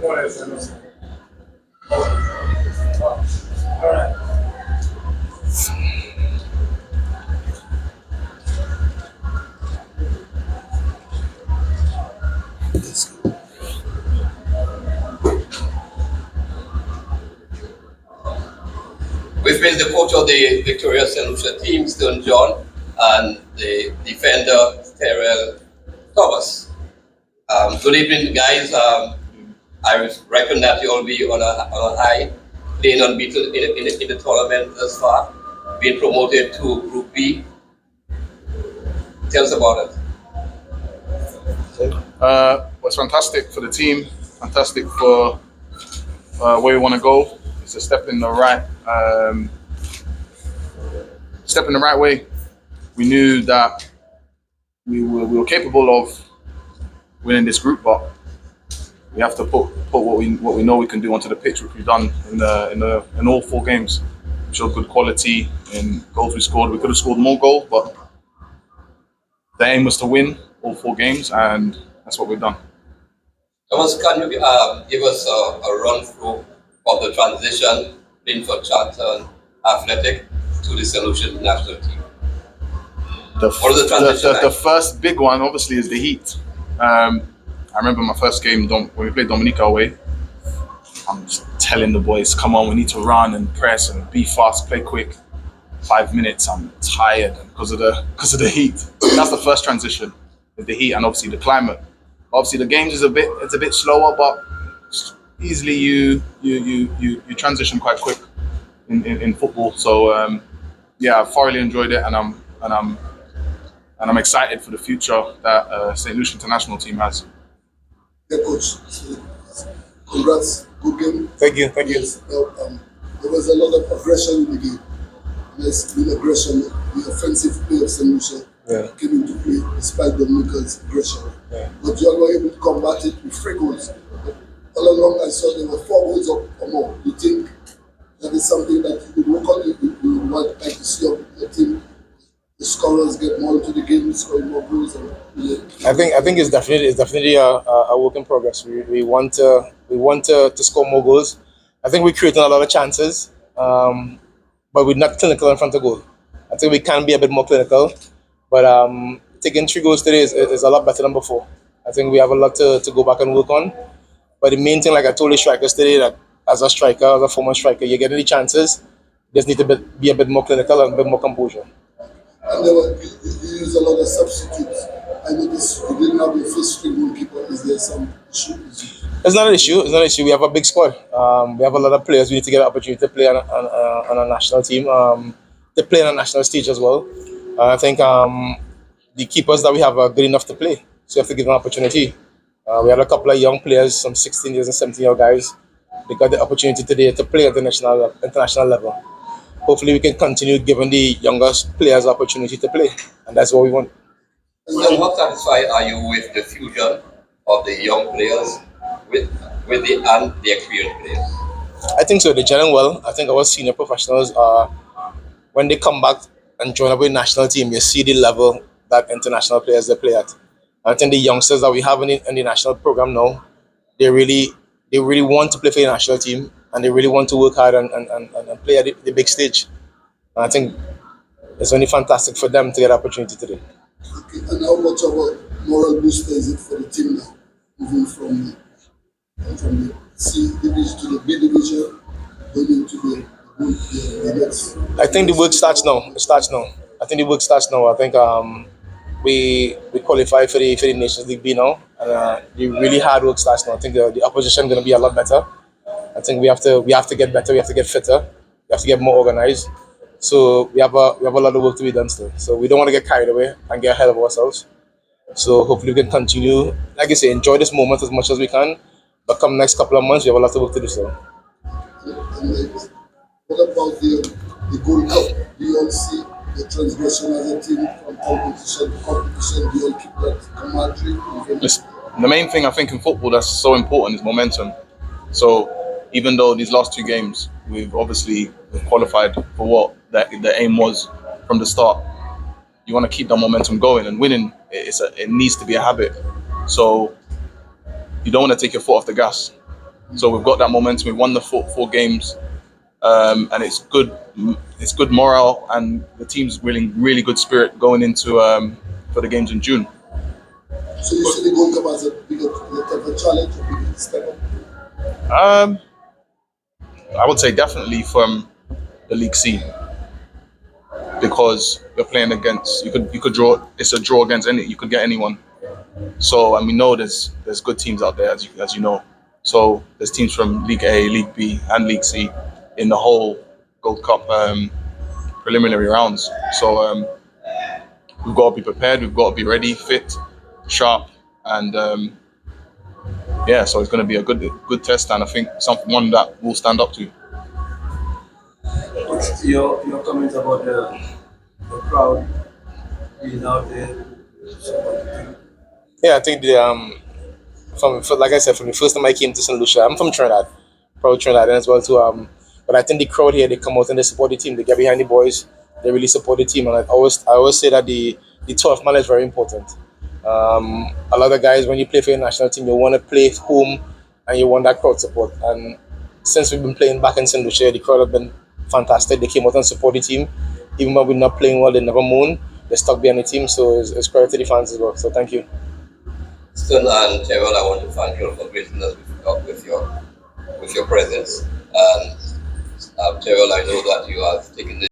Which means the coach of the victorious St. Lucia team, Stern John, and the defender, Terrell Thomas. Good evening, guys. I reckon that you'll be on a high, playing unbeaten in the tournament thus far, being promoted to Group B. Tell us about it. It's fantastic for the team, fantastic for where we want to go. It's a step in the right way. We knew that we were capable of winning this group, but we have to put what we know we can do onto the pitch, which we've done in all 4 games. We showed good quality in goals we scored. We could have scored more goals, but the aim was to win all 4 games, and that's what we've done. Thomas, can you give us a run through of the transition playing for Charlton Athletic to the St. Lucia national team? What is the transition like? The first big one, obviously, is the heat. I remember my first game when we played Dominica away. I'm just telling the boys, come on, we need to run and press and be fast, play quick. 5 minutes, I'm tired because of the heat. That's the first transition, with the heat and obviously the climate. Obviously, the games is a bit slower, but easily you transition quite quick in football. So I thoroughly enjoyed it, and I'm excited for the future that St. Lucia international team has. Yeah, coach. Congrats, good game. Thank you. Yes, there was a lot of aggression in the game. There's been aggression. The offensive play of St. Lucia came into play despite Dominica's aggression. Yeah. But you all were able to combat it with 3 goals. All along I saw there were 4 goals or more. You think that is something that you could work on? You would want like to see your team, the scorers get more into the game, scoring more goals? I think it's definitely a work in progress. We want to score more goals. I think we're creating a lot of chances, but we're not clinical in front of goal. I think we can be a bit more clinical, but taking 3 goals today is a lot better than before. I think we have a lot to go back and work on. But the main thing, like I told the strikers today, that as a former striker, you're getting the chances. You just need to be a bit more clinical and a bit more composure. And you use a lot of substitutes. I noticed you didn't have your first string goalkeeper. Is there some issue? It's not an issue. We have a big squad. We have a lot of players. We need to get an opportunity to play on a national team, to play on a national stage as well. I think the keepers that we have are good enough to play. So you have to give them an opportunity. We had a couple of young players, some 16 years and 17-year guys. They got the opportunity today to play at the international level. Hopefully we can continue giving the younger players opportunity to play, and that's what we want. So how satisfied are you with the fusion of the young players with the experienced players? I think so. They're gelling well. I think our senior professionals when they come back and join up with the national team, you see the level that international players they play at. I think the youngsters that we have in the national program now, they really want to play for the national team, and they really want to work hard and play at the big stage. And I think it's only fantastic for them to get the opportunity today. Okay, and how much of a moral booster is it for the team now, moving from the C division to the B division, going into the next? I think the work starts now. I think the work starts now. I think we qualify for the Nations League B now, and the really hard work starts now. I think the opposition is going to be a lot better. I think we have to get better. We have to get fitter. We have to get more organized. So we have a lot of work to be done still. So we don't want to get carried away and get ahead of ourselves. So hopefully we can continue, like I say, enjoy this moment as much as we can. But come next couple of months, we have a lot of work to do still. What about the Gold Cup? Do you all see the transgression as a team from competition to competition? Do you all keep that camaraderie? The main thing I think in football that's so important is momentum. So even though these last 2 games we've obviously qualified for what the aim was from the start, you want to keep that momentum going, and winning it needs to be a habit. So you don't want to take your foot off the gas. So we've got that momentum. We won the four games, and it's good. It's good morale, and the team's really good spirit going into for the games in June. So you see the Gold Cup as a bigger, tougher challenge, a bigger step up. Um, I would say definitely from the League C, because you're playing against. You could draw. It's a draw against any. You could get anyone. So, and we know there's good teams out there, as you know. So there's teams from League A, League B, and League C in the whole Gold Cup preliminary rounds. So we've got to be prepared. We've got to be ready, fit, sharp, and yeah. So it's going to be a good test, and I think one that we'll stand up to. What's your comment about the crowd being out there? Yeah, I think like I said, from the first time I came to St. Lucia, I'm from Trinidad, proud Trinidad as well too. But I think the crowd here, they come out and they support the team. They get behind the boys. They really support the team, and I always say that the 12th man is very important. A lot of guys, when you play for your national team, you want to play home, and you want that crowd support. And since we've been playing back in St. Lucia, the crowd have been fantastic. They came out and support the team, even when we're not playing well. They never moan. They stuck behind the team, so it's credit to the fans as well. So thank you. Stone and Terrell, I want to thank you for gracing us with your presence. And Terrell, I know that you have taken this